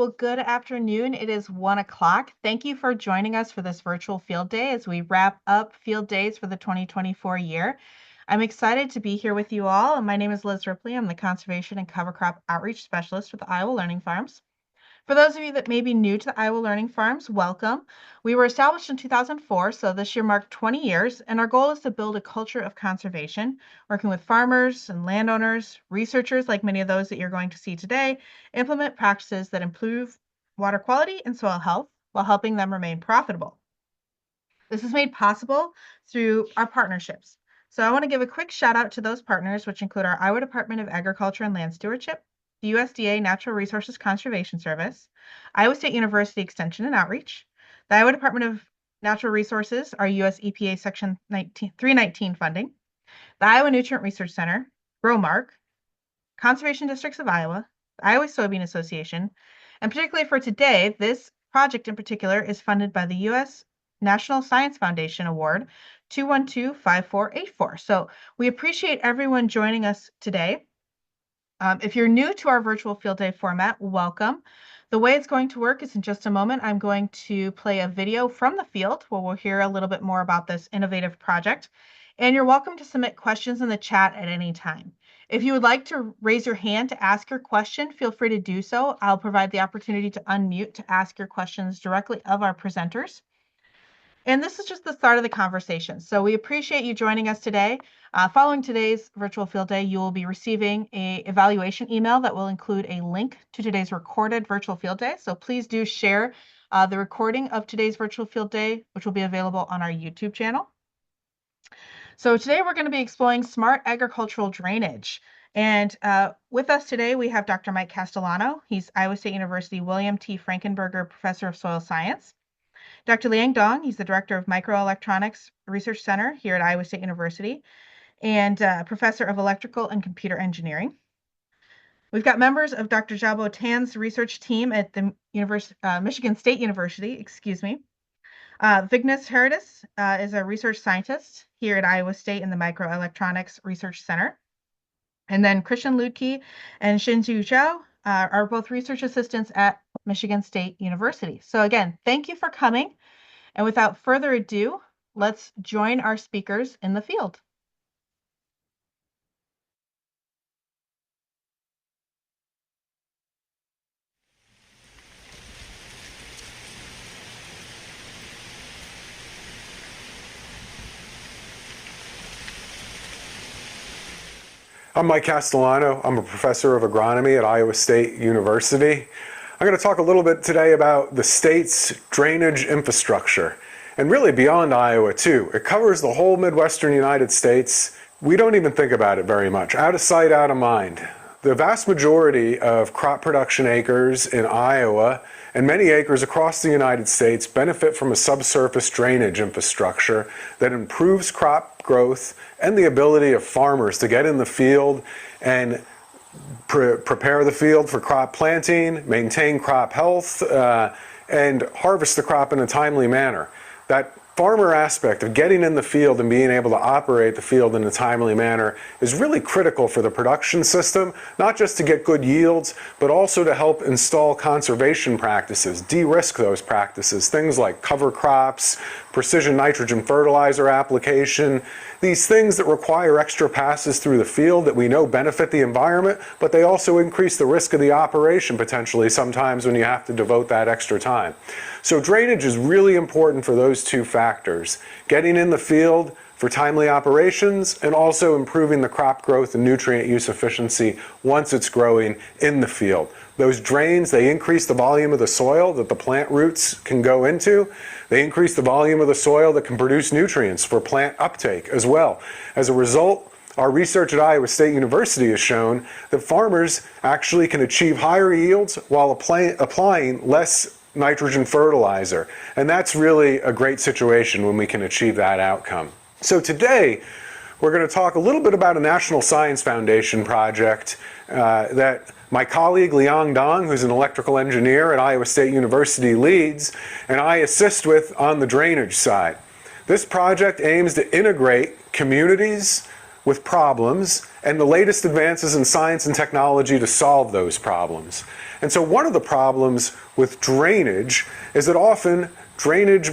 Well, good afternoon. It is 1 o'clock. Thank you for joining us for this virtual field day as we wrap up field days for the 2024 year. I'm excited to be here with you all. My name is Liz Ripley. I'm the Conservation and Cover Crop Outreach Specialist with the Iowa Learning Farms. For those of you that may be new to the Iowa Learning Farms, welcome. We were established in 2004, so this year marked 20 years, and our goal is to build a culture of conservation, working with farmers and landowners, researchers like many of those that you're going to see today, implement practices that improve water quality and soil health while helping them remain profitable. This is made possible through our partnerships. So I want to give a quick shout out to those partners, which include our Iowa Department of Agriculture and Land Stewardship, the USDA Natural Resources Conservation Service, Iowa State University Extension and Outreach, the Iowa Department of Natural Resources, our US EPA Section 319 funding, the Iowa Nutrient Research Center, GrowMark, Conservation Districts of Iowa, the Iowa Soybean Association, and particularly for today, this project in particular is funded by the U.S. National Science Foundation Award 2125484. So we appreciate everyone joining us today. If you're new to our virtual field day format, welcome. The way it's going to work is in just a moment, I'm going to play a video from the field where we'll hear a little bit more about this innovative project. And you're welcome to submit questions in the chat at any time. If you would like to raise your hand to ask your question, feel free to do so. I'll provide the opportunity to unmute to ask your questions directly of our presenters. And this is just the start of the conversation. So we appreciate you joining us today. Following today's virtual field day, you will be receiving an evaluation email that will include a link to today's recorded virtual field day. So please do share the recording of today's virtual field day, which will be available on our YouTube channel. So today we're going to be exploring smart agricultural drainage. And with us today, we have Dr. Mike Castellano. He's Iowa State University William T. Frankenberger Professor of Soil Science. Dr. Liang Dong, he's the Director of Microelectronics Research Center here at Iowa State University and Professor of Electrical and Computer Engineering. We've got members of Dr. Xiaobo Tan's research team at the Michigan State University, Vignes Herodis is a research scientist here at Iowa State in the Microelectronics Research Center. And then Christian Ludke and Xinju Zhao are both research assistants at Michigan State University. So again, thank you for coming. And without further ado, let's join our speakers in the field. I'm Mike Castellano. I'm a professor of agronomy at Iowa State University. I'm going to talk a little bit today about the state's drainage infrastructure, and really beyond Iowa too. It covers the whole Midwestern United States. We don't even think about it very much. Out of sight, out of mind. The vast majority of crop production acres in Iowa and many acres across the United States benefit from a subsurface drainage infrastructure that improves crop growth and the ability of farmers to get in the field and prepare the field for crop planting, maintain crop health, and harvest the crop in a timely manner. That farmer aspect of getting in the field and being able to operate the field in a timely manner is really critical for the production system, not just to get good yields, but also to help install conservation practices, de-risk those practices, things like cover crops, precision nitrogen fertilizer application, these things that require extra passes through the field that we know benefit the environment, but they also increase the risk of the operation potentially sometimes when you have to devote that extra time. So drainage is really important for those two factors, getting in the field for timely operations and also improving the crop growth and nutrient use efficiency once it's growing in the field. Those drains, they increase the volume of the soil that the plant roots can go into. They increase the volume of the soil that can produce nutrients for plant uptake as well. As a result, our research at Iowa State University has shown that farmers actually can achieve higher yields while applying less nitrogen fertilizer. And that's really a great situation when we can achieve that outcome. So today, we're going to talk a little bit about a National Science Foundation project that my colleague Liang Dong, who's an electrical engineer at Iowa State University, leads, and I assist with on the drainage side. This project aims to integrate communities with problems and the latest advances in science and technology to solve those problems. And so one of the problems with drainage is that often drainage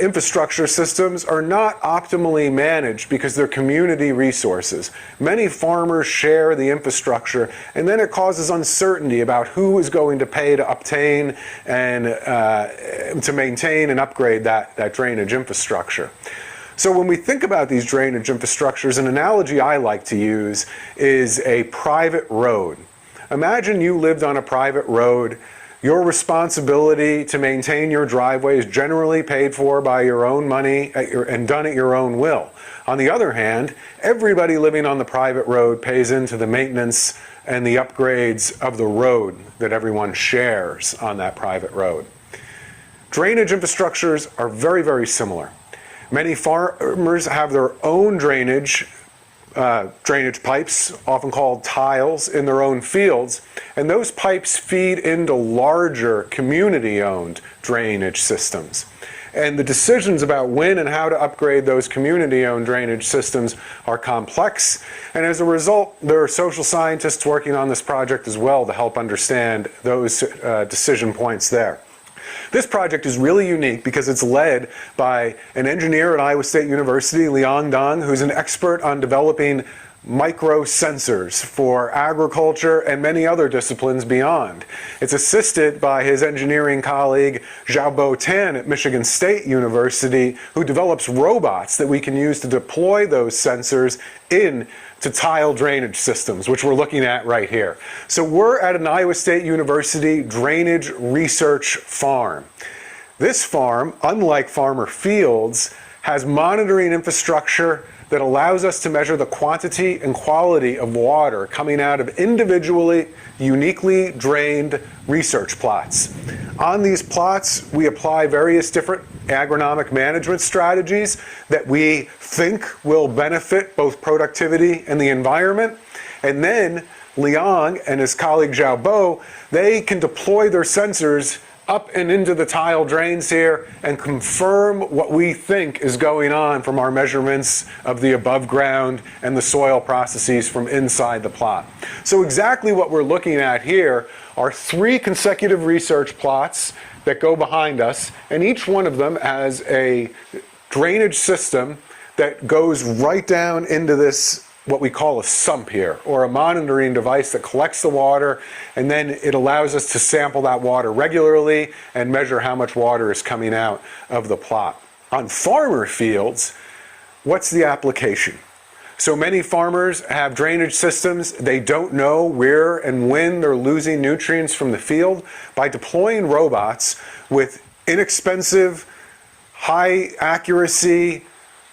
infrastructure systems are not optimally managed because they're community resources. Many farmers share the infrastructure, and then it causes uncertainty about who is going to pay to obtain and to maintain and upgrade that drainage infrastructure. So when we think about these drainage infrastructures, an analogy I like to use is a private road. Imagine you lived on a private road. Your responsibility to maintain your driveway is generally paid for by your own money and done at your own will. On the other hand, everybody living on the private road pays into the maintenance and the upgrades of the road that everyone shares on that private road. Drainage infrastructures are very, very similar. Many farmers have their own drainage pipes, often called tiles, in their own fields, and those pipes feed into larger community-owned drainage systems. And the decisions about when and how to upgrade those community-owned drainage systems are complex, and as a result, there are social scientists working on this project as well to help understand those decision points there. This project is really unique because it's led by an engineer at Iowa State University, Liang Dong, who's an expert on developing microsensors for agriculture and many other disciplines beyond. It's assisted by his engineering colleague Xiaobo Tan at Michigan State University, who develops robots that we can use to deploy those sensors in to tile drainage systems, which we're looking at right here. So we're at an Iowa State University drainage research farm. This farm, unlike farmer fields, has monitoring infrastructure that allows us to measure the quantity and quality of water coming out of individually, uniquely drained research plots. On these plots, we apply various different agronomic management strategies that we think will benefit both productivity and the environment. And then Liang and his colleague Xiaobo, they can deploy their sensors up and into the tile drains here and confirm what we think is going on from our measurements of the above ground and the soil processes from inside the plot. So exactly what we're looking at here are 3 consecutive research plots that go behind us, and each one of them has a drainage system that goes right down into this, what we call a sump here, or a monitoring device that collects the water, and then it allows us to sample that water regularly and measure how much water is coming out of the plot. On farmer fields, what's the application? So many farmers have drainage systems. They don't know where and when they're losing nutrients from the field. By deploying robots with inexpensive, high accuracy,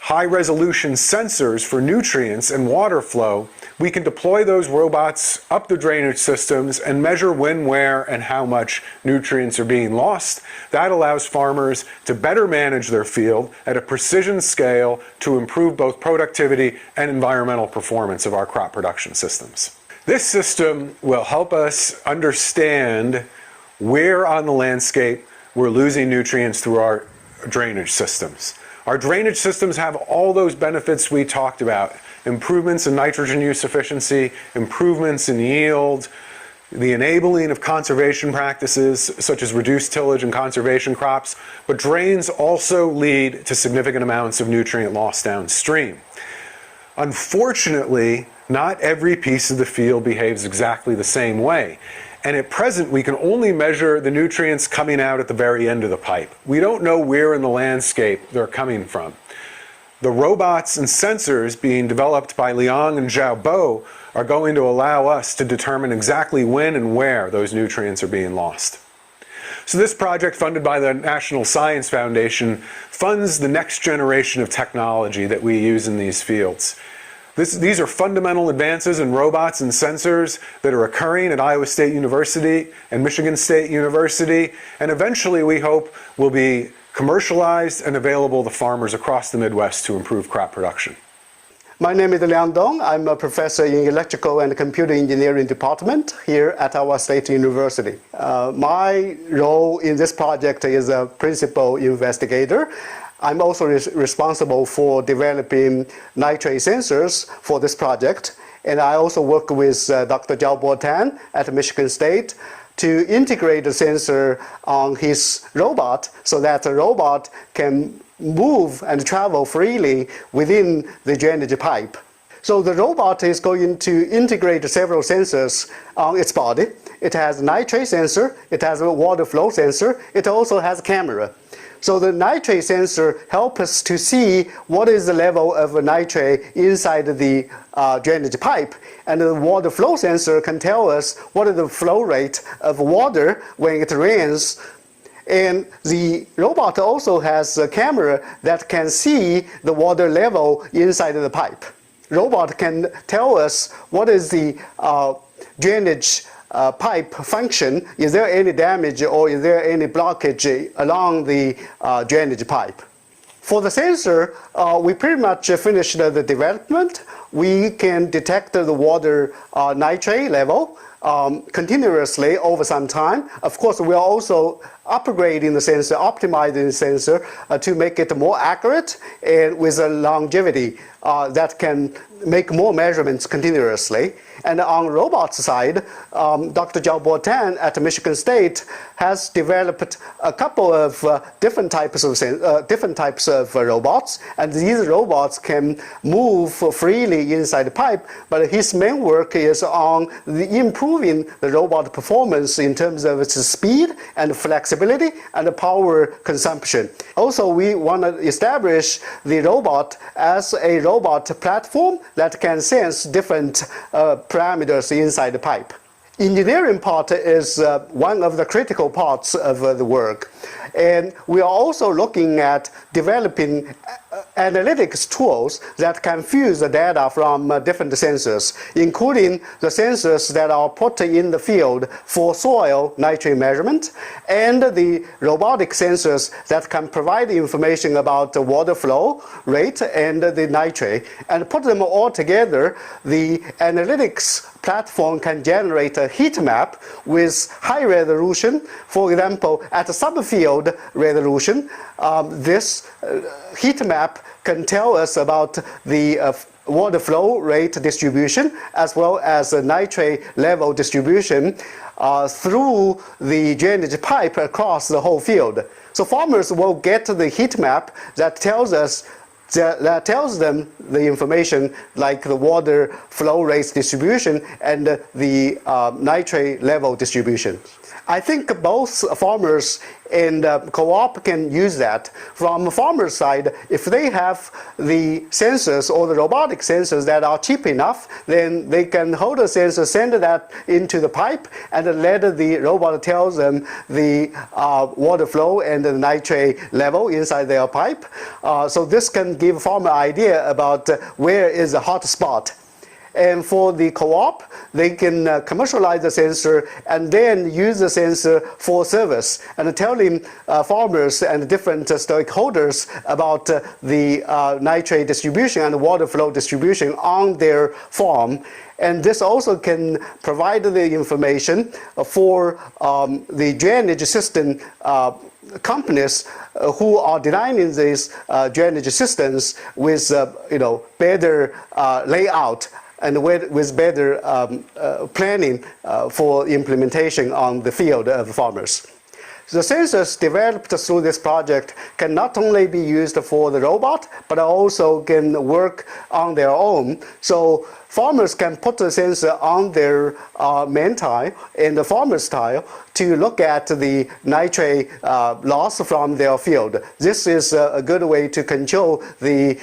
high-resolution sensors for nutrients and water flow, we can deploy those robots up the drainage systems and measure when, where, and how much nutrients are being lost. That allows farmers to better manage their field at a precision scale to improve both productivity and environmental performance of our crop production systems. This system will help us understand where on the landscape we're losing nutrients through our drainage systems. Our drainage systems have all those benefits we talked about: improvements in nitrogen use efficiency, improvements in yield, the enabling of conservation practices such as reduced tillage and conservation crops, but drains also lead to significant amounts of nutrient loss downstream. Unfortunately, not every piece of the field behaves exactly the same way. And at present, we can only measure the nutrients coming out at the very end of the pipe. We don't know where in the landscape they're coming from. The robots and sensors being developed by Liang and Xiaobo are going to allow us to determine exactly when and where those nutrients are being lost. So this project, funded by the National Science Foundation, funds the next generation of technology that we use in these fields. These are fundamental advances in robots and sensors that are occurring at Iowa State University and Michigan State University, and eventually we hope will be commercialized and available to farmers across the Midwest to improve crop production. My name is Liang Dong. I'm a professor in Electrical and Computer Engineering Department here at Iowa State University. My role in this project is a principal investigator. I'm also responsible for developing nitrate sensors for this project. And I also work with Dr. Jiaobo Tan at Michigan State to integrate the sensor on his robot so that the robot can move and travel freely within the drainage pipe. So the robot is going to integrate several sensors on its body. It has a nitrate sensor, it has a water flow sensor, it also has a camera. So the nitrate sensor helps us to see what is the level of nitrate inside the drainage pipe. And the water flow sensor can tell us what is the flow rate of water when it rains. And the robot also has a camera that can see the water level inside the pipe. Robot can tell us what is the drainage pipe function. Is there any damage or is there any blockage along the drainage pipe? For the sensor, we pretty much finished the development. We can detect the water nitrate level continuously over some time. Of course, we are also upgrading the sensor, optimizing the sensor to make it more accurate and with a longevity that can make more measurements continuously. And on the robot side, Dr. Jiaobo Tan at Michigan State has developed a couple of different types of robots, and these robots can move freely inside the pipe. But his main work is on improving the robot performance in terms of its speed and flexibility and power consumption. Also, we want to establish the robot as a robot platform that can sense different parameters inside the pipe. Engineering part is one of the critical parts of the work. And we are also looking at developing analytics tools that can fuse the data from different sensors, including the sensors that are put in the field for soil nitrate measurement, and the robotic sensors that can provide information about the water flow rate and the nitrate. And put them all together, the analytics platform can generate a heat map with high resolution. For example, at the subfield resolution, this heat map can tell us about the water flow rate distribution as well as the nitrate level distribution through the drainage pipe across the whole field. So farmers will get the heat map that tells them the information like the water flow rate distribution and the nitrate level distribution. I think both farmers and co-op can use that. From the farmer's side, if they have the sensors or the robotic sensors that are cheap enough, then they can hold the sensor, send that into the pipe, and let the robot tell them the water flow and the nitrate level inside their pipe. So this can give farmer idea about where is the hot spot. And for the co-op, they can commercialize the sensor and then use the sensor for service and telling farmers and different stakeholders about the nitrate distribution and water flow distribution on their farm. And this also can provide the information for the drainage system companies who are designing these drainage systems with better layout and with better planning for implementation on the field of farmers. The sensors developed through this project can not only be used for the robot, but also can work on their own. So farmers can put the sensor on their main tile and the farmer's tile to look at the nitrate loss from their field. This is a good way to control the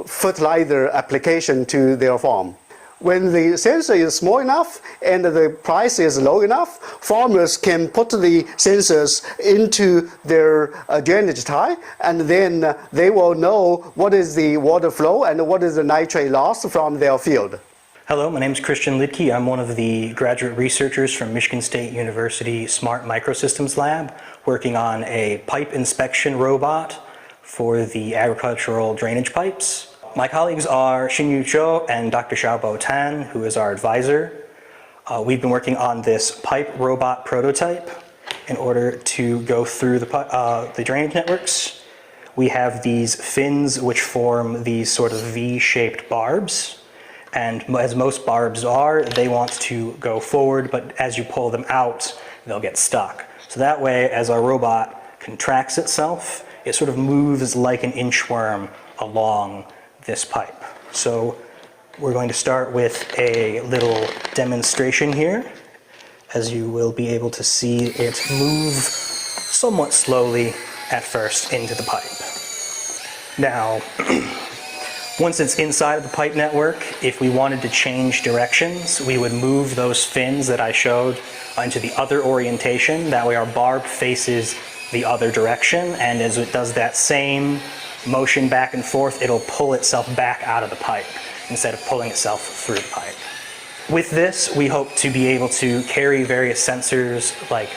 fertilizer application to their farm. When the sensor is small enough and the price is low enough, farmers can put the sensors into their drainage tile, and then they will know what is the water flow and what is the nitrate loss from their field. Hello, my name is Christian Lidke. I'm one of the graduate researchers from Michigan State University Smart Microsystems Lab, working on a pipe inspection robot for the agricultural drainage pipes. My colleagues are Xinyu Zhou and Dr. Xiaobo Tan, who is our advisor. We've been working on this pipe robot prototype in order to go through the drainage networks. We have these fins which form these sort of V-shaped barbs, And as most barbs are, they want to go forward, but as you pull them out, they'll get stuck. So that way, as our robot contracts itself, it sort of moves like an inchworm along this pipe. So we're going to start with a little demonstration here, as you will be able to see it move somewhat slowly at first into the pipe. Now, once it's inside of the pipe network, if we wanted to change directions, we would move those fins that I showed into the other orientation. That way our barb faces the other direction, and as it does that same motion back and forth, it'll pull itself back out of the pipe instead of pulling itself through the pipe. With this, we hope to be able to carry various sensors like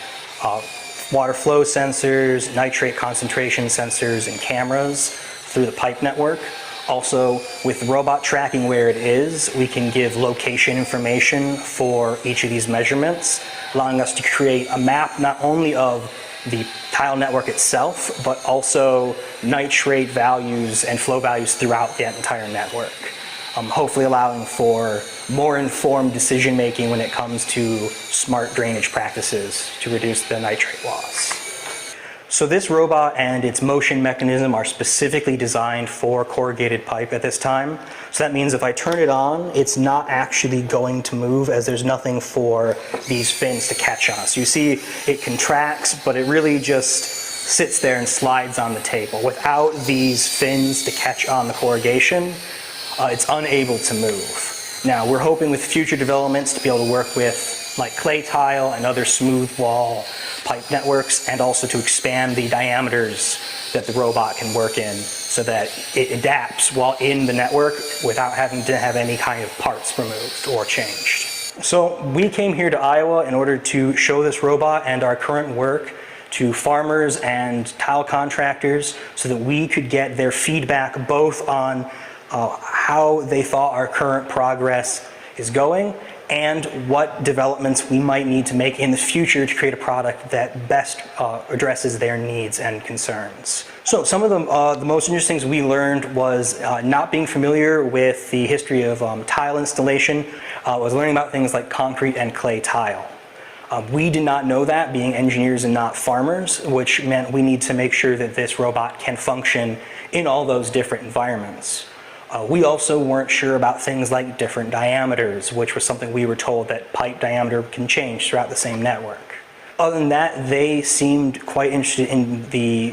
water flow sensors, nitrate concentration sensors, and cameras through the pipe network. Also, with the robot tracking where it is, we can give location information for each of these measurements, allowing us to create a map not only of the tile network itself, but also nitrate values and flow values throughout the entire network. Hopefully allowing for more informed decision making when it comes to smart drainage practices to reduce the nitrate loss. So this robot and its motion mechanism are specifically designed for corrugated pipe at this time. So that means if I turn it on, it's not actually going to move, as there's nothing for these fins to catch on. So you see it contracts, but it really just sits there and slides on the table. Without these fins to catch on the corrugation, it's unable to move. Now, we're hoping with future developments to be able to work with like clay tile and other smooth wall pipe networks, and also to expand the diameters that the robot can work in so that it adapts while in the network without having to have any kind of parts removed or changed. So we came here to Iowa in order to show this robot and our current work to farmers and tile contractors so that we could get their feedback both on how they thought our current progress is going and what developments we might need to make in the future to create a product that best addresses their needs and concerns. So some of the most interesting things we learned was not being familiar with the history of tile installation, was learning about things like concrete and clay tile. We did not know that, being engineers and not farmers, which meant we need to make sure that this robot can function in all those different environments. We also weren't sure about things like different diameters, which was something we were told that pipe diameter can change throughout the same network. Other than that, they seemed quite interested in the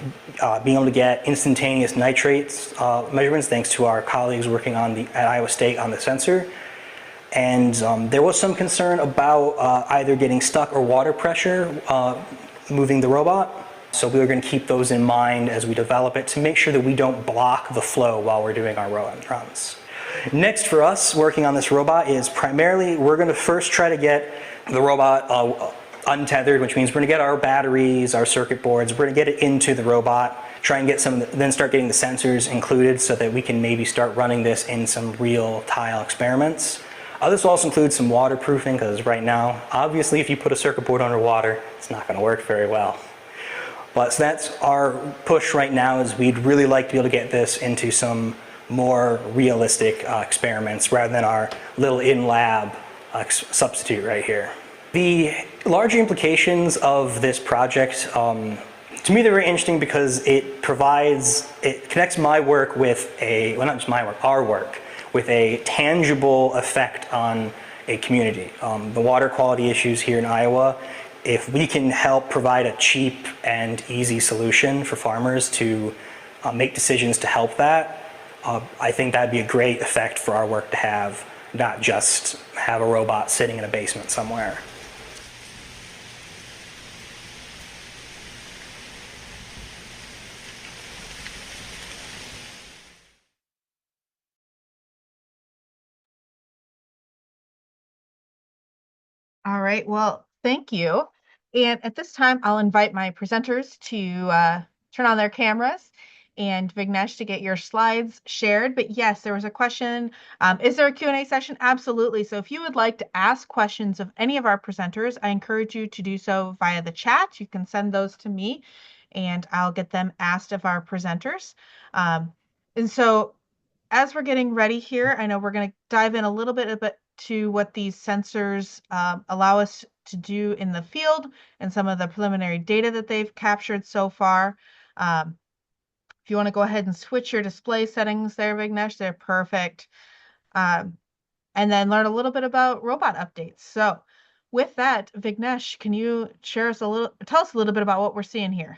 being able to get instantaneous nitrates measurements, thanks to our colleagues working on at Iowa State on the sensor. And there was some concern about either getting stuck or water pressure moving the robot. So we were going to keep those in mind as we develop it to make sure that we don't block the flow while we're doing our runs. Next for us working on this robot is primarily we're going to first try to get the robot untethered, which means we're going to get our batteries, our circuit boards, we're going to get it into the robot, try and get then start getting the sensors included so that we can maybe start running this in some real tile experiments. This will also include some waterproofing, because right now, obviously if you put a circuit board underwater, it's not going to work very well. But so that's our push right now, is we'd really like to be able to get this into some more realistic experiments rather than our little in-lab substitute right here. The larger implications of this project, to me they're very interesting because it connects my work with well, not just my work, our work, with a tangible effect on a community. The water quality issues here in Iowa, if we can help provide a cheap and easy solution for farmers to make decisions to help that, I think that'd be a great effect for our work to have, not just have a robot sitting in a basement somewhere. All right, well, thank you. And at this time, I'll invite my presenters to turn on their cameras and Vignesh to get your slides shared. But yes, there was a question. Is there a Q&A session? Absolutely. So if you would like to ask questions of any of our presenters, I encourage you to do so via the chat. You can send those to me and I'll get them asked of our presenters. And so as we're getting ready here, I know we're going to dive in a little bit to what these sensors allow us to do in the field and some of the preliminary data that they've captured so far. If you want to go ahead and switch your display settings there, Vignesh, they're perfect. And then learn a little bit about robot updates. So with that, Vignesh, can you tell us a little bit about what we're seeing here?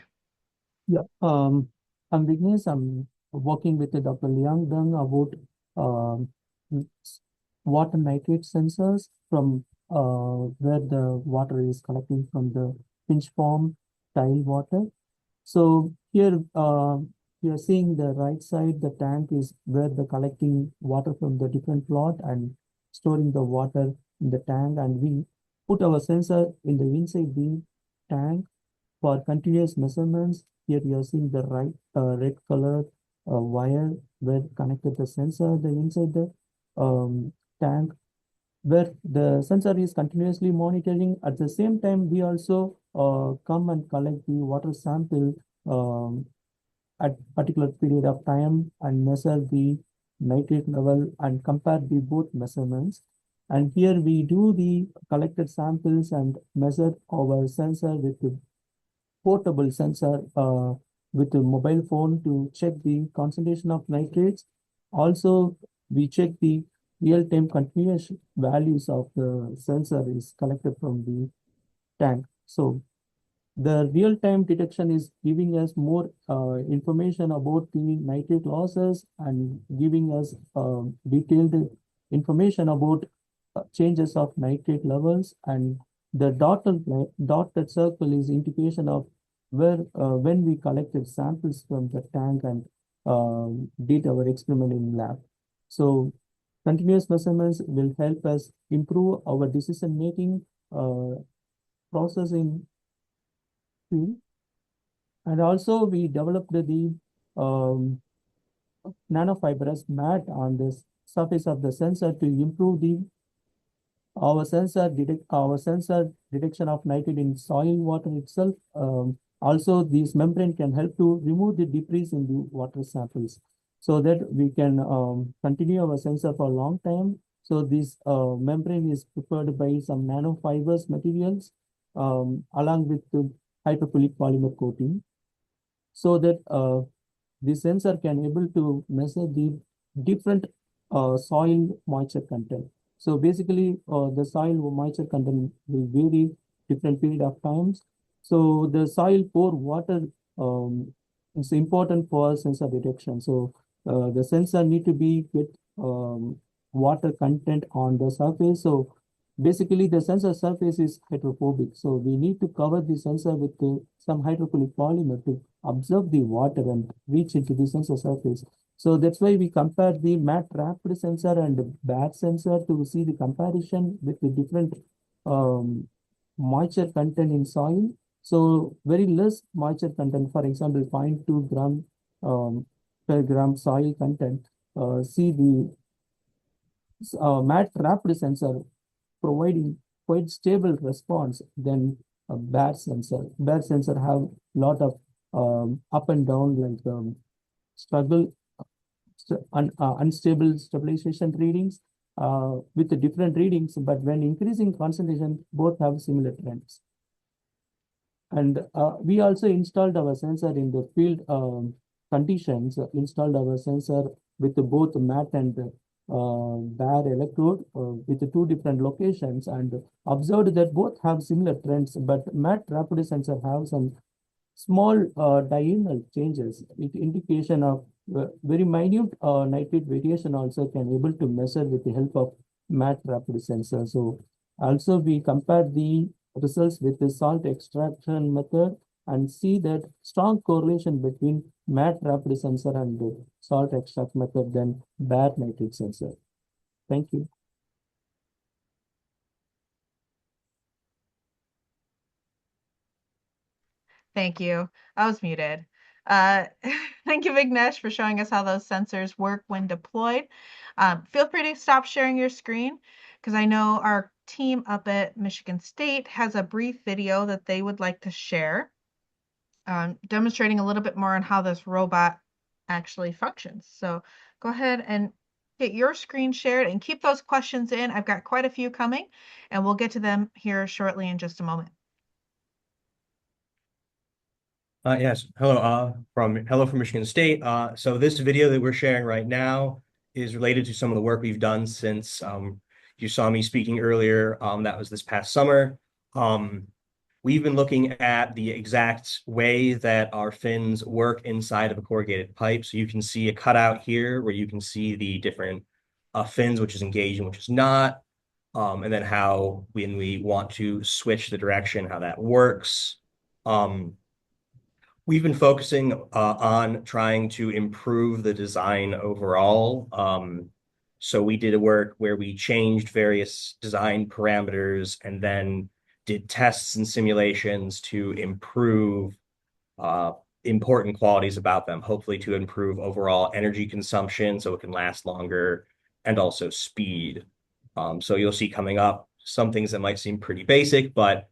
Yeah, I'm Vignesh. I'm working with Dr. Liang Deng about um, s- water nitrate sensors from where the water is collecting from the pinch form tile water. So here we are seeing the right side, the tank is where the collecting water from the different plot and storing the water in the tank, and we put our sensor in the inside the tank for continuous measurements. Here you are seeing the right red color wire where connected the sensor the inside the tank where the sensor is continuously monitoring. At the same time, we also come and collect the water sample at particular period of time and measure the nitrate level and compare the both measurements. And here we do the collected samples and measure our sensor with the portable sensor with a mobile phone to check the concentration of nitrates. Also, we check the real-time continuous values of the sensor is collected from the tank. So the real-time detection is giving us more information about the nitrate losses and giving us detailed information about changes of nitrate levels. And the dotted circle is indication of where when we collected samples from the tank and did our experiment in lab. So continuous measurements will help us improve our decision making process in field. And also we developed the um, nanofibrous mat on the surface of the sensor to improve the our sensor detection of nitrate in soil water itself. Also, this membrane can help to remove the debris in the water samples so that we can continue our sensor for a long time. So this membrane is prepared by some nanofibrous materials along with the hydrophilic polymer coating so that the sensor can able to measure the different soil moisture content. So basically, the soil moisture content will vary different period of times. So the soil pore water is important for sensor detection. So the sensor need to be get water content on the surface. So basically, the sensor surface is hydrophobic. So we need to cover the sensor with some hydrophilic polymer to absorb the water and reach into the sensor surface. So that's why we compare the matte wrapped sensor and the bad sensor to see the comparison with the different um, moisture content in soil. So very less moisture content, for example, 0.2 gram per gram soil content. See the matte wrapped sensor providing quite stable response than a bad sensor. Bad sensor have lot of up and down like struggle unstable stabilization readings with the different readings, but when increasing concentration, both have similar trends. And we also installed our sensor in the field conditions, installed our sensor with both matte and bare electrode with the two different locations and observed that both have similar trends, but matte rapid sensor have some small diurnal changes. It indication of very minute nitrate variation also can able to measure with the help of matte rapid sensor. So also we compare the results with the salt extraction method and see that strong correlation between matte rapid sensor and the salt extract method than bare nitrate sensor. Thank you. Thank you. I was muted. Thank you, Vignesh, for showing us how those sensors work when deployed. Feel free to stop sharing your screen because I know our team up at Michigan State has a brief video that they would like to share, demonstrating a little bit more on how this robot actually functions. So go ahead and get your screen shared and keep those questions in. I've got quite a few coming, and we'll get to them here shortly in just a moment. Yes. Hello, from Michigan State. So this video that we're sharing right now is related to some of the work we've done since you saw me speaking earlier. That was this past summer. We've been looking at the exact way that our fins work inside of a corrugated pipe. So you can see a cutout here where you can see the different fins, which is engaged and which is not, and then how when we want to switch the direction, how that works. We've been focusing on trying to improve the design overall. So we did a work where we changed various design parameters and then did tests and simulations to improve important qualities about them, hopefully to improve overall energy consumption so it can last longer, and also speed. So you'll see coming up some things that might seem pretty basic, but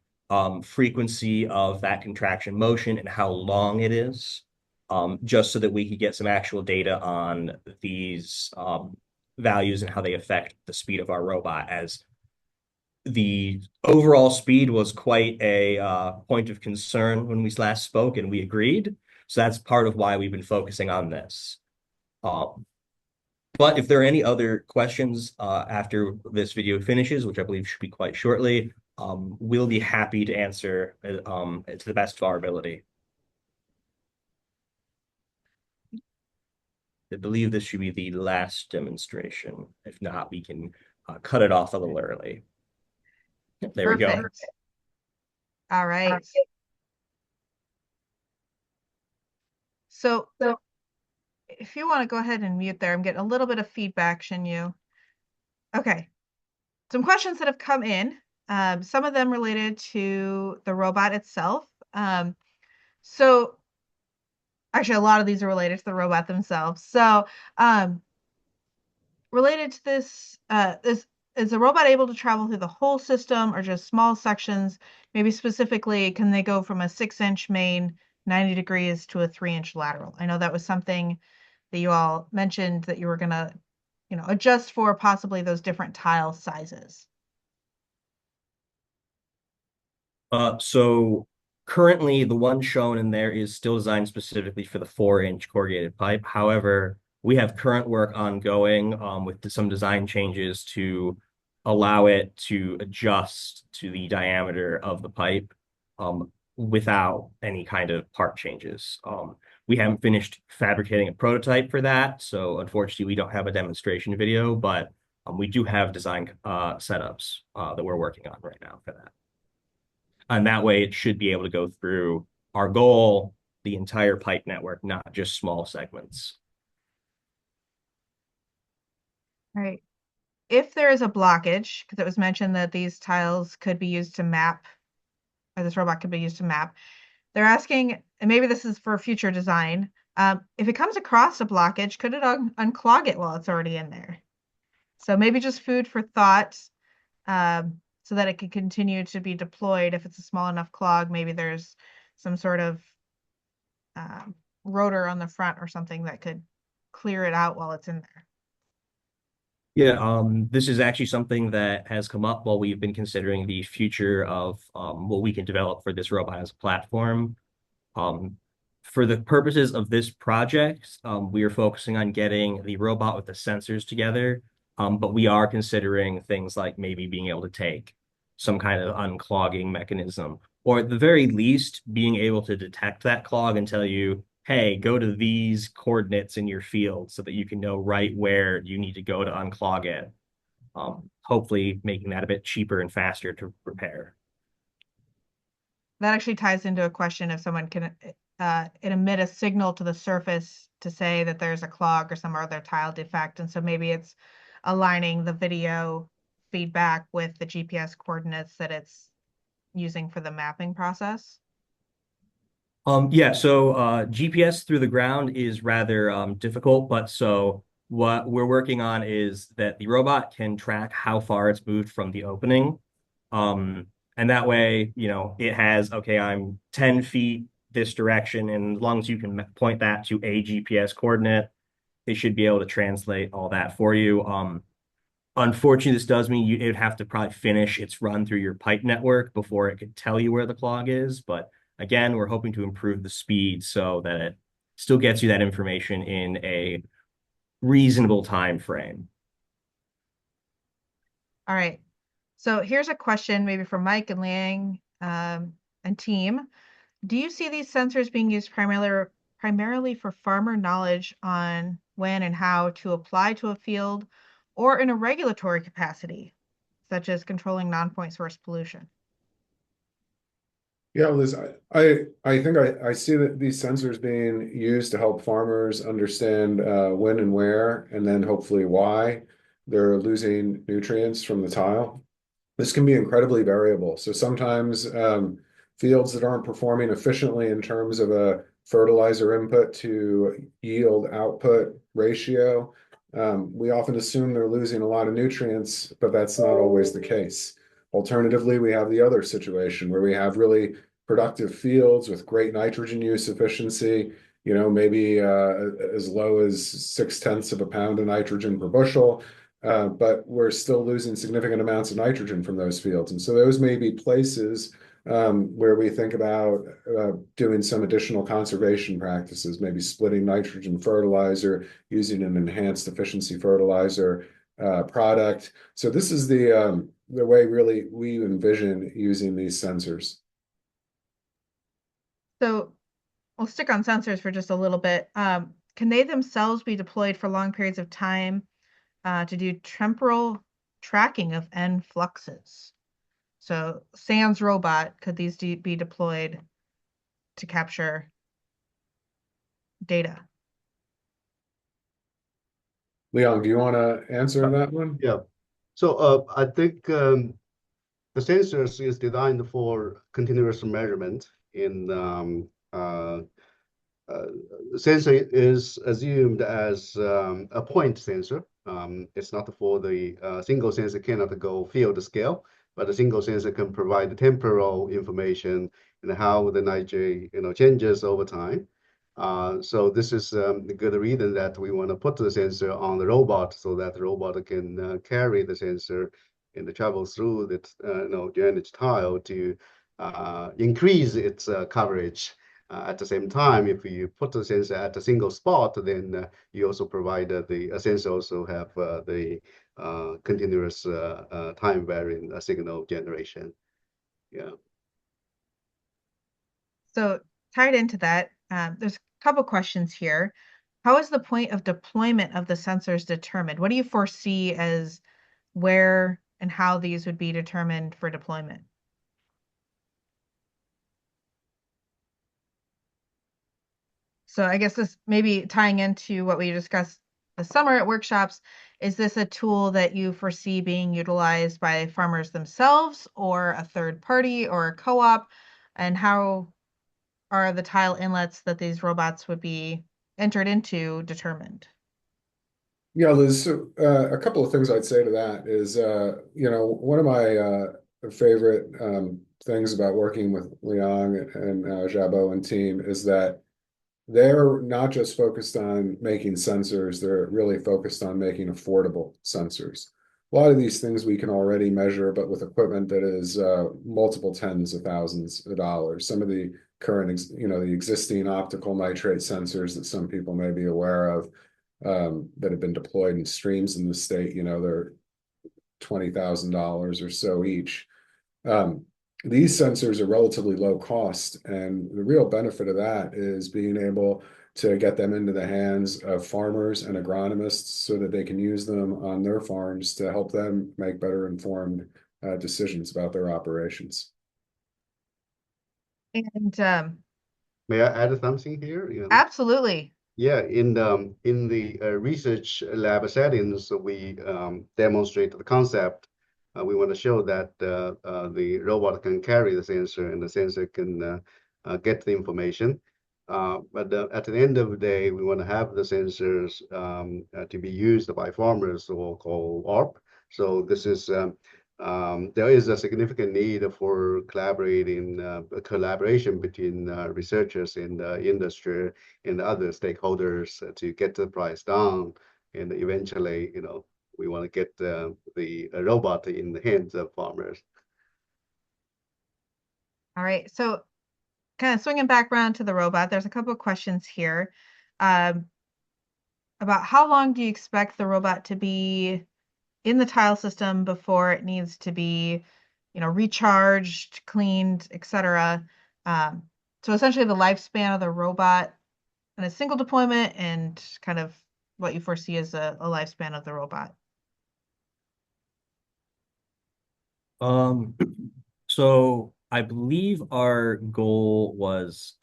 frequency of that contraction motion and how long it is, just so that we could get some actual data on these values and how they affect the speed of our robot, as the overall speed was quite a point of concern when we last spoke, and we agreed. So that's part of why we've been focusing on this. But if there are any other questions after this video finishes, which I believe should be quite shortly, we'll be happy to answer to the best of our ability. I believe this should be the last demonstration. If not, we can cut it off a little early. There we go. Perfect. All right. So if you want to go ahead and mute there, I'm getting a little bit of feedback, Shinyu. Okay. Some questions that have come in, some of them related to the robot itself. So actually, a lot of these are related to the robot themselves. So related to this, is the robot able to travel through the whole system or just small sections? Maybe specifically, can they go from a 6-inch main 90 degrees to a 3-inch lateral? I know that was something that you all mentioned that you were going to, adjust for possibly those different tile sizes. So currently the one shown in there is still designed specifically for the 4-inch corrugated pipe. However, we have current work ongoing with some design changes to allow it to adjust to the diameter of the pipe without any kind of part changes. We haven't finished fabricating a prototype for that, so unfortunately we don't have a demonstration video, but we do have design setups that we're working on right now for that. And that way it should be able to go through our goal, the entire pipe network, not just small segments. All right. If there is a blockage, because it was mentioned that these tiles could be used to map, or this robot could be used to map, they're asking, and maybe this is for future design, if it comes across a blockage, could it unclog it while it's already in there? So maybe just food for thought, so that it can continue to be deployed. If it's a small enough clog, maybe there's some sort of rotor on the front or something that could clear it out while it's in there. Yeah, this is actually something that has come up while we've been considering the future of what we can develop for this robot as a platform. For the purposes of this project, we are focusing on getting the robot with the sensors together, but we are considering things like maybe being able to take some kind of unclogging mechanism, or at the very least, being able to detect that clog and tell you, hey, go to these coordinates in your field so that you can know right where you need to go to unclog it. Hopefully making that a bit cheaper and faster to repair. That actually ties into a question if someone can emit a signal to the surface to say that there's a clog or some other tile defect. And so maybe it's aligning the video feedback with the GPS coordinates that it's using for the mapping process. Yeah, so GPS through the ground is rather difficult, but so what we're working on is that the robot can track how far it's moved from the opening. And that way, it has, okay, I'm 10 feet this direction, and as long as you can point that to a GPS coordinate, they should be able to translate all that for you. Unfortunately, this does mean it would have to probably finish its run through your pipe network before it could tell you where the clog is. But again, we're hoping to improve the speed so that it still gets you that information in a reasonable time frame. All right. So here's a question maybe for Mike and Liang and team. Do you see these sensors being used primarily for farmer knowledge on when and how to apply to a field or in a regulatory capacity, such as controlling non-point source pollution? Yeah, Liz, I think I see that these sensors being used to help farmers understand when and where, and then hopefully why they're losing nutrients from the tile. This can be incredibly variable. So sometimes fields that aren't performing efficiently in terms of a fertilizer input to yield output ratio, we often assume they're losing a lot of nutrients, but that's not always the case. Alternatively, we have the other situation where we have really productive fields with great nitrogen use efficiency, maybe as low as 0.6 of a pound of nitrogen per bushel. But we're still losing significant amounts of nitrogen from those fields. And so those may be places where we think about doing some additional conservation practices, maybe splitting nitrogen fertilizer, using an enhanced efficiency fertilizer product. So this is the way really we envision using these sensors. So we'll stick on sensors for just a little bit. Can they themselves be deployed for long periods of time to do temporal tracking of end fluxes? So sans robot, could these be deployed to capture data? Leon, do you want to answer that one? Yeah. So I think the sensors is designed for continuous measurement in sensor is assumed as a point sensor. It's not for the single sensor cannot go field scale, but a single sensor can provide the temporal information and how the nitrate changes over time. So this is the good reason that we want to put the sensor on the robot so that the robot can carry the sensor and travel through the drainage tile to increase its coverage. At the same time, if you put the sensor at a single spot, then you also provide the sensor also have the continuous time varying signal generation. Yeah. So tied into that, there's a couple questions here. How is the point of deployment of the sensors determined? What do you foresee as where and how these would be determined for deployment? So I guess this maybe tying into what we discussed this summer at workshops, is this a tool that you foresee being utilized by farmers themselves or a third party or a co-op? And how are the tile inlets that these robots would be entered into determined? Yeah, Liz, so, a couple of things I'd say to that is, one of my favorite things about working with Liang and Jabot and team is that they're not just focused on making sensors, they're really focused on making affordable sensors. A lot of these things we can already measure, but with equipment that is multiple tens of thousands of dollars. Some of the current, the existing optical nitrate sensors that some people may be aware of that have been deployed in streams in the state, they're $20,000 or so each. These sensors are relatively low cost, and the real benefit of that is being able to get them into the hands of farmers and agronomists so that they can use them on their farms to help them make better informed decisions about their operations. And May I add something here? absolutely. Yeah, in the research lab settings, we demonstrate the concept. We want to show that the robot can carry the sensor and the sensor can get the information. But at the end of the day, we want to have the sensors to be used by farmers or called ARP. So this is there is a significant need for collaboration between researchers in the industry and other stakeholders to get the price down. And eventually, we want to get the robot in the hands of farmers. All right. So kind of swinging back around to the robot, there's a couple of questions here. Um, about how long do you expect the robot to be in the tile system before it needs to be, recharged, cleaned, etc. So essentially the lifespan of the robot in a single deployment and kind of what you foresee as a lifespan of the robot. Um, so I believe our goal was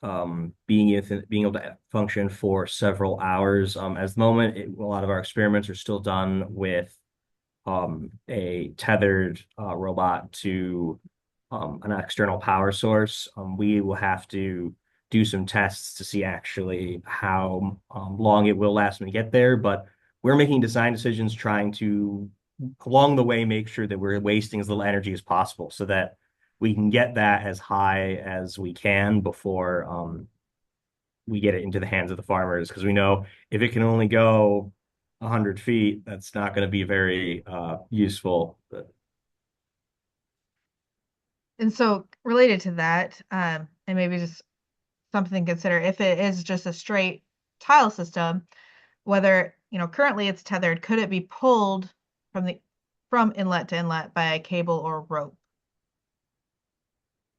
being able to function for several hours. At the moment, a lot of our experiments are still done with a tethered robot to an external power source. We will have to do some tests to see actually how long it will last when we get there. But we're making design decisions trying to, along the way, make sure that we're wasting as little energy as possible so that we can get that as high as we can before we get it into the hands of the farmers. Because we know if it can only go 100 feet, that's not going to be very useful. And so related to that, and maybe just something to consider, if it is just a straight tile system, whether, currently it's tethered, could it be pulled from inlet to inlet by a cable or rope?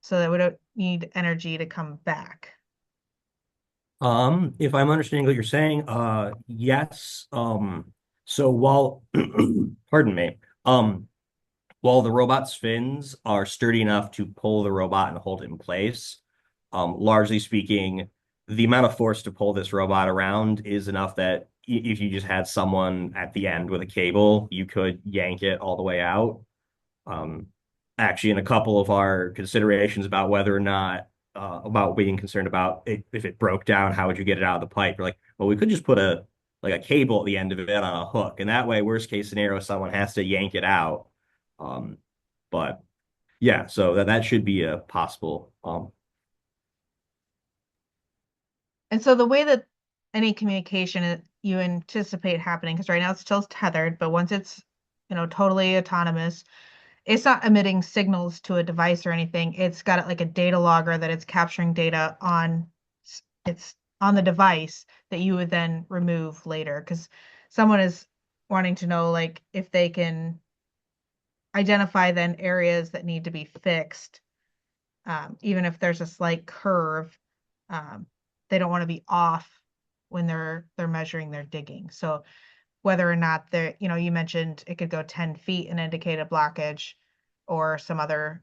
So that we don't need energy to come back. If I'm understanding what you're saying, yes. So while, pardon me, while the robot's fins are sturdy enough to pull the robot and hold it in place, largely speaking, the amount of force to pull this robot around is enough that if you just had someone at the end with a cable, you could yank it all the way out. Um, Actually, in a couple of our considerations about whether or not about being concerned about if it broke down, how would you get it out of the pipe? We're like, well, we could just put a cable at the end of it on a hook, and that way, worst case scenario, someone has to yank it out. Um, but yeah, so that should be a possible. And so the way that any communication you anticipate happening, because right now it's still tethered, but once it's, totally autonomous, it's not emitting signals to a device or anything. It's got like a data logger that it's capturing data on it's on the device that you would then remove later because someone is wanting to know like if they can identify then areas that need to be fixed, even if there's a slight curve. Um, they don't want to be off when they're measuring their digging. So whether or not they're, you mentioned it could go 10 feet and indicate a blockage or some other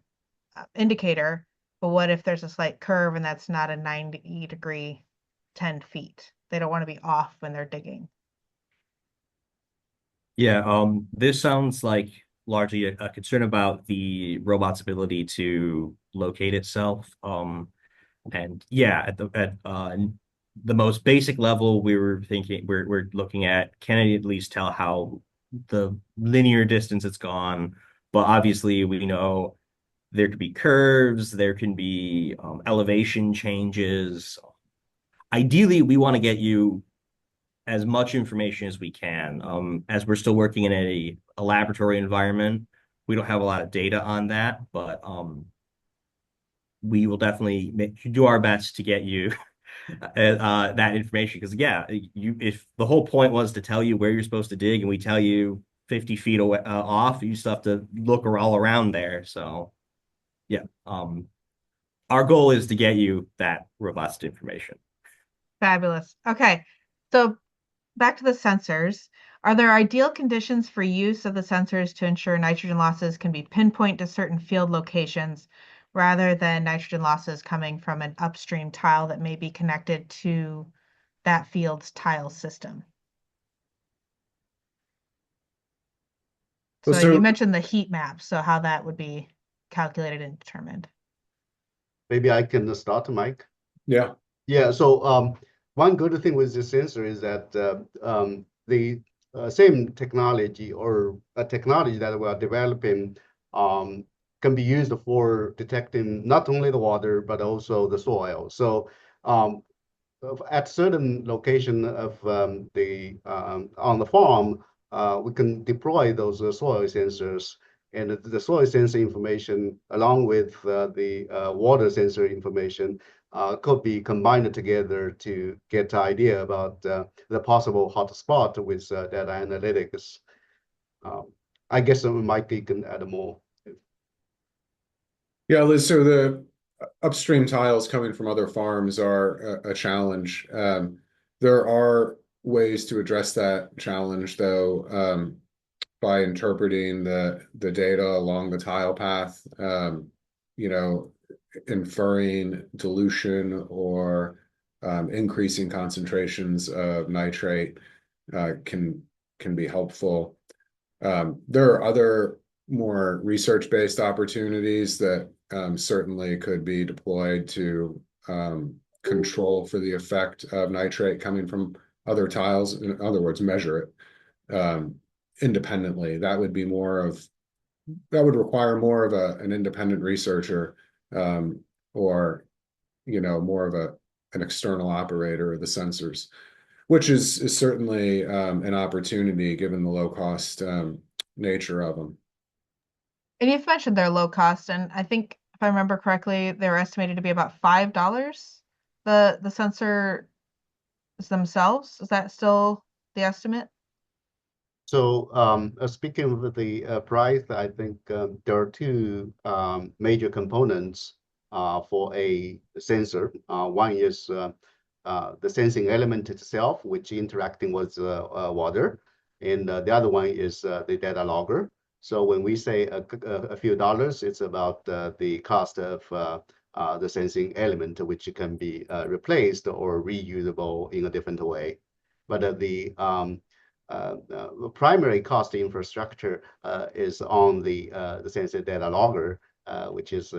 indicator, but what if there's a slight curve and that's not a 90-degree 10 feet? They don't want to be off when they're digging. Yeah, this sounds like largely a concern about the robot's ability to locate itself. And yeah, at the most basic level, we were thinking we're looking at can it at least tell how the linear distance it's gone? But obviously, we know there could be curves, there can be elevation changes. Ideally, we want to get you as much information as we can. As we're still working in a laboratory environment, we don't have a lot of data on that, but we will definitely do our best to get you that information. Because yeah, if the whole point was to tell you where you're supposed to dig, and we tell you 50 feet away off, you still have to look all around there. So yeah, our goal is to get you that robust information. Fabulous. Okay. So back to the sensors. Are there ideal conditions for use of the sensors to ensure nitrogen losses can be pinpointed to certain field locations rather than nitrogen losses coming from an upstream tile that may be connected to that field's tile system? So you So mentioned the heat map, so how that would be calculated and determined. Maybe I can start, Mike. yeah. Yeah, so one good thing with this sensor is that the same technology or a technology that we are developing can be used for detecting not only the water but also the soil. So at certain location of on the farm, we can deploy those soil sensors, and the soil sensor information along with the water sensor information could be combined together to get an idea about the possible hotspot with data analytics. Um, I guess Mikey can add more. Yeah, Liz, so the upstream tiles coming from other farms are a challenge. There are ways to address that challenge, though, by interpreting the data along the tile path, you know, inferring dilution or increasing concentrations of nitrate can be helpful. There are other more research-based opportunities that certainly could be deployed to control for the effect of nitrate coming from other tiles. In other words, measure it independently. That would require more of an independent researcher, or more of an external operator of the sensors, which is certainly an opportunity given the low cost nature of them. And you've mentioned they're low cost, and I think if I remember correctly, they were estimated to be about $5. The sensor themselves, is that still the estimate? So speaking of the price, I think there are two major components for a sensor. One is the sensing element itself, which interacting with water, and the other one is the data logger. So when we say a few dollars, it's about the cost of the sensing element, which can be replaced or reusable in a different way. But the primary cost infrastructure is on the sensor data logger, which is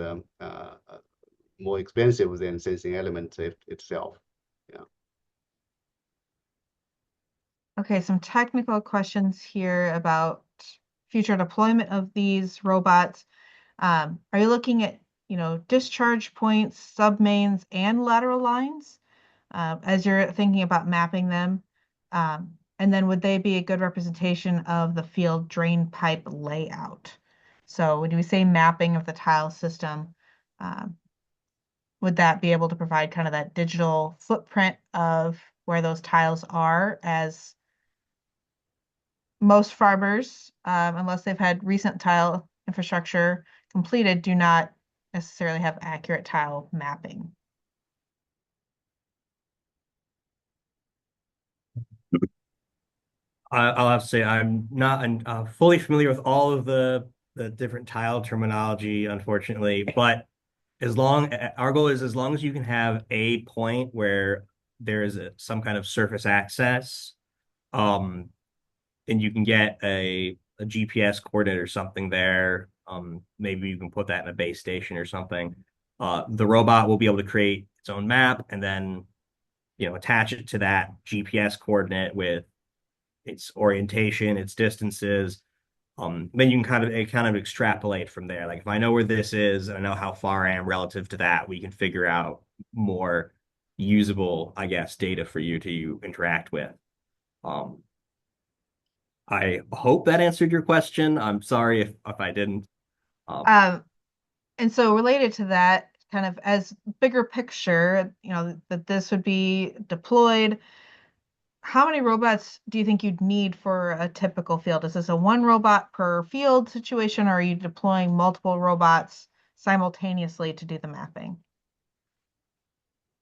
more expensive than sensing element itself. Yeah. Okay, some technical questions here about future deployment of these robots. Are you looking at, discharge points, submains, and lateral lines as you're thinking about mapping them? And then would they be a good representation of the field drain pipe layout? So when we say mapping of the tile system, um, would that be able to provide kind of that digital footprint of where those tiles are, as most farmers, unless they've had recent tile infrastructure completed, do not necessarily have accurate tile mapping? I'll have to say I'm not fully familiar with all of the different tile terminology, unfortunately. But our goal is as long as you can have a point where there is some kind of surface access, um, and you can get a GPS coordinate or something there. Maybe you can put that in a base station or something. The robot will be able to create its own map and then attach it to that GPS coordinate with its orientation, its distances. Then you can kind of extrapolate from there. Like if I know where this is and I know how far I am relative to that, we can figure out more usable, I guess, data for you to interact with. Um, I hope that answered your question. I'm sorry if I didn't. Um, Um, and so related to that, kind of as bigger picture, that this would be deployed. How many robots do you think you'd need for a typical field? Is this a one robot per field situation, or are you deploying multiple robots simultaneously to do the mapping?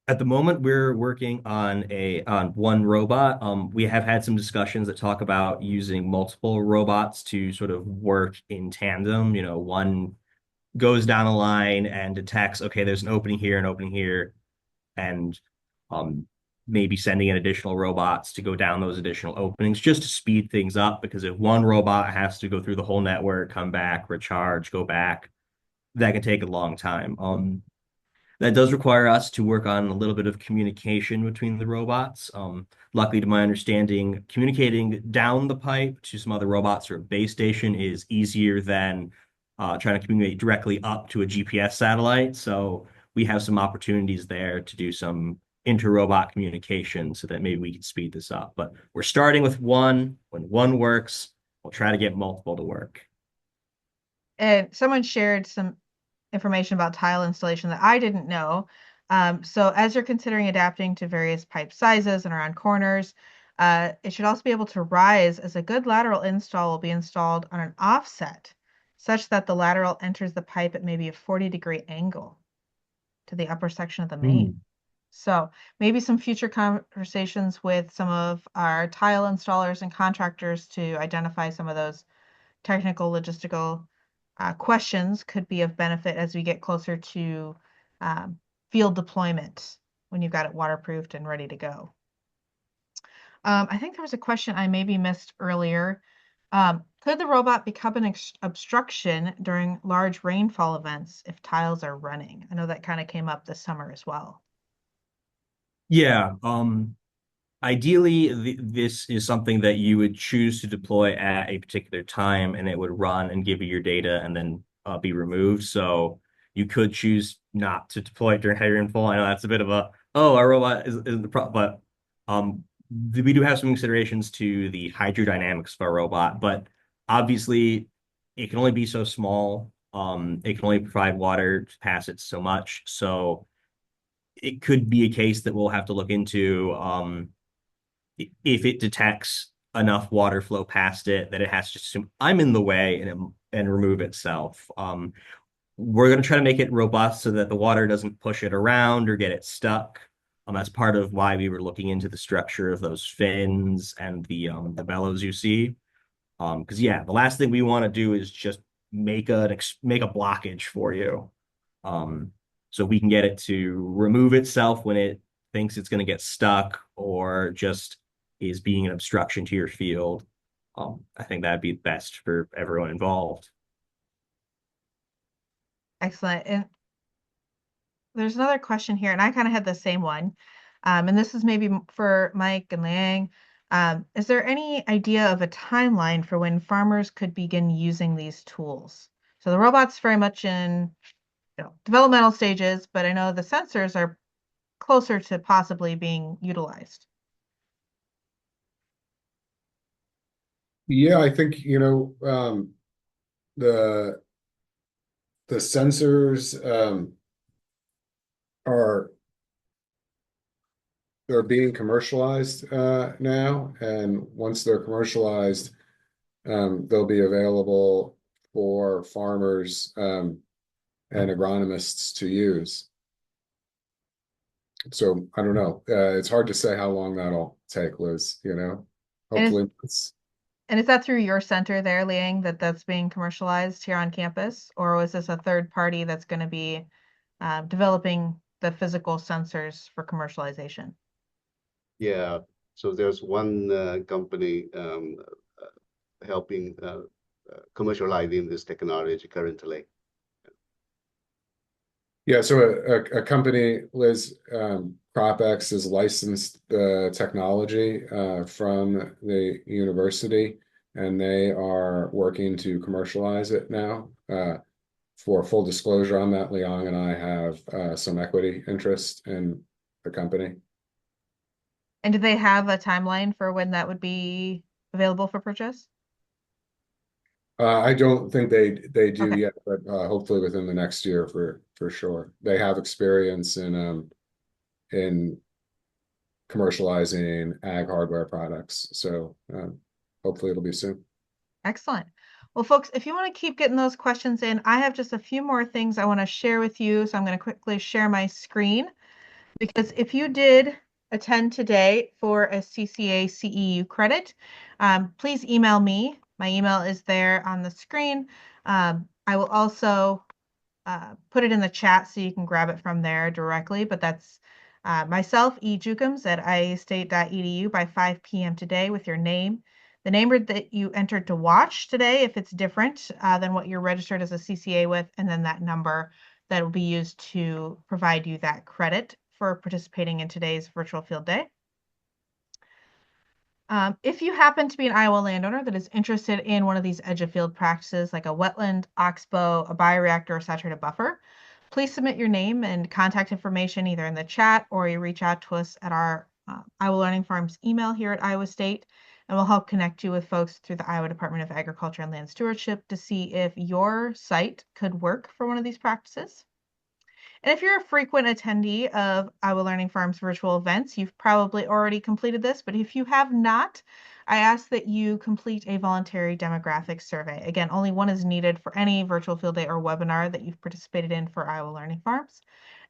at the moment, we're working on one robot. We have had some discussions that talk about using multiple robots to sort of work in tandem. One goes down a line and detects, okay, there's an opening here, and um, maybe sending in additional robots to go down those additional openings just to speed things up. Because if one robot has to go through the whole network, come back, recharge, go back, that can take a long time. That does require us to work on a little bit of communication between the robots. Luckily, to my understanding, communicating down the pipe to some other robots or a base station is easier than trying to communicate directly up to a GPS satellite. So we have some opportunities there to do some inter-robot communication so that maybe we can speed this up. But we're starting with one. When one works, we'll try to get multiple to work. And someone shared some information about tile installation that I didn't know. So as you're considering adapting to various pipe sizes and around corners, it should also be able to rise, as a good lateral install will be installed on an offset such that the lateral enters the pipe at maybe a 40-degree angle to the upper section of the main. So maybe some future conversations with some of our tile installers and contractors to identify some of those technical logistical questions could be of benefit as we get closer to field deployment when you've got it waterproofed and ready to go. I think there was a question I maybe missed earlier. Could the robot become an obstruction during large rainfall events if tiles are running? I know that kind of came up this summer as well. Yeah, ideally, this is something that you would choose to deploy at a particular time, and it would run and give you your data and then be removed. So you could choose not to deploy it during heavy rainfall. I know that's a bit of a, oh, our robot isn't the problem, but we do have some considerations to the hydrodynamics of our robot, but obviously it can only be so small. It can only provide water to pass it so much. So it could be a case that we'll have to look into if it detects enough water flow past it that it has to assume I'm in the way and remove itself. We're going to try to make it robust so that the water doesn't push it around or get it stuck. That's part of why we were looking into the structure of those fins and the bellows you see. Because yeah, the last thing we want to do is just make a blockage for you. So we can get it to remove itself when it thinks it's going to get stuck or just is being an obstruction to your field. I think that'd be best for everyone involved. Excellent. And there's another question here, and I kind of had the same one. And this is maybe for Mike and Liang. Is there any idea of a timeline for when farmers could begin using these tools? So the robot's very much in, developmental stages, but I know the sensors are closer to possibly being utilized. Yeah, I think, the the sensors are they're being commercialized now, and once they're commercialized, they'll be available for farmers and agronomists to use. So I don't know. It's hard to say how long that'll take, Liz, And Hopefully it's is that through your center there, Liang, that's being commercialized here on campus? Or was this a third party that's going to be developing the physical sensors for commercialization? Yeah, so there's one company helping commercializing this technology currently. Yeah, so a company, Liz, CropX has licensed the technology from the university, and they are working to commercialize it now. For full disclosure on that, Liang and I have some equity interest in the company. And do they have a timeline for when that would be available for purchase? I don't think they do Okay. yet, but hopefully within the next year for sure. They have experience in commercializing ag hardware products, so hopefully it'll be soon. Excellent. Well, folks, if you want to keep getting those questions in, I have just a few more things I want to share with you. So I'm going to quickly share my screen, because if you did attend today for a CCA CEU credit, please email me. My email is there on the screen. I will also put it in the chat so you can grab it from there directly, but that's myself, E. Jukums at iastate.edu by 5 p.m. today with your name, the name that you entered to watch today, if it's different than what you're registered as a CCA with, and then that number that will be used to provide you that credit for participating in today's virtual field day. If you happen to be an Iowa landowner that is interested in one of these edge of field practices like a wetland, oxbow, a bioreactor, or saturated buffer, please submit your name and contact information either in the chat or you reach out to us at our Iowa Learning Farms email here at Iowa State, and we'll help connect you with folks through the Iowa Department of Agriculture and Land Stewardship to see if your site could work for one of these practices. And if you're a frequent attendee of Iowa Learning Farms virtual events, you've probably already completed this, but if you have not, I ask that you complete a voluntary demographic survey. Again, only one is needed for any virtual field day or webinar that you've participated in for Iowa Learning Farms.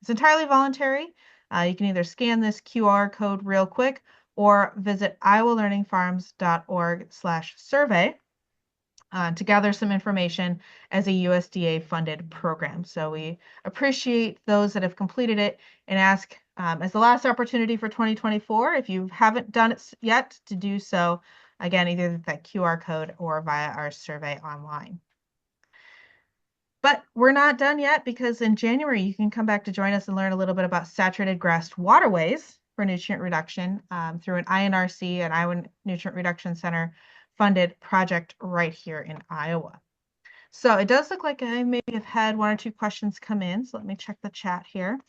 It's entirely voluntary. You can either scan this QR code real quick or visit iowalearningfarms.org/survey to gather some information as a USDA funded program. So we appreciate those that have completed it and ask as the last opportunity for 2024, if you haven't done it yet, to do so again, either that QR code or via our survey online. But we're not done yet, because in January, you can come back to join us and learn a little bit about saturated grass waterways for nutrient reduction through an INRC, an Iowa Nutrient Reduction Center funded project right here in Iowa. So it does look like I maybe have had one or two questions come in. So let me check the chat here.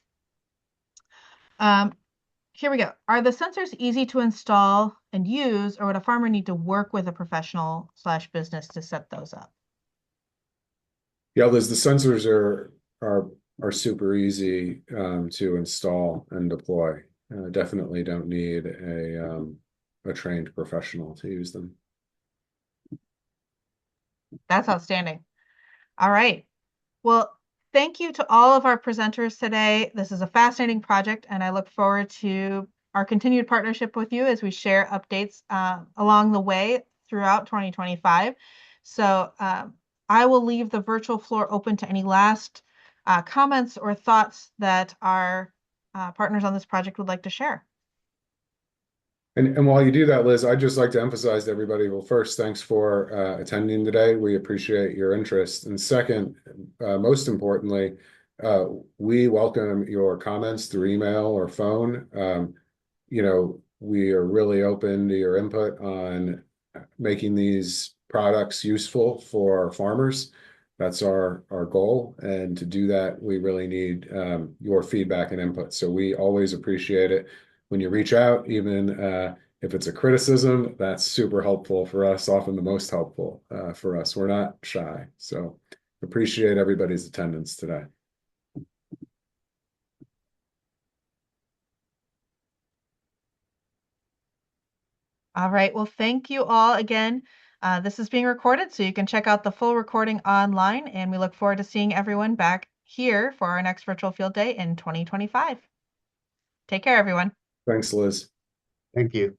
Here we go. Are the sensors easy to install and use, or would a farmer need to work with a professional/business to set those up? Yeah, Liz, the sensors are super easy to install and deploy. Definitely don't need a trained professional to use them. That's outstanding. All right. Well, thank you to all of our presenters today. This is a fascinating project, and I look forward to our continued partnership with you as we share updates along the way throughout 2025. So I will leave the virtual floor open to any last comments or thoughts that our partners on this project would like to share. And while you do that, Liz, I'd just like to emphasize to everybody, well, first, thanks for attending today. We appreciate your interest. And second, most importantly, we welcome your comments through email or phone. We are really open to your input on making these products useful for farmers. That's our goal. And to do that, we really need your feedback and input. So we always appreciate it when you reach out, even if it's a criticism. That's super helpful for us, often the most helpful for us. We're not shy. So appreciate everybody's attendance today. All right. Well, thank you all again. This is being recorded, so you can check out the full recording online, and we look forward to seeing everyone back here for our next virtual field day in 2025. Take care, everyone. Thanks, Liz. Thank you.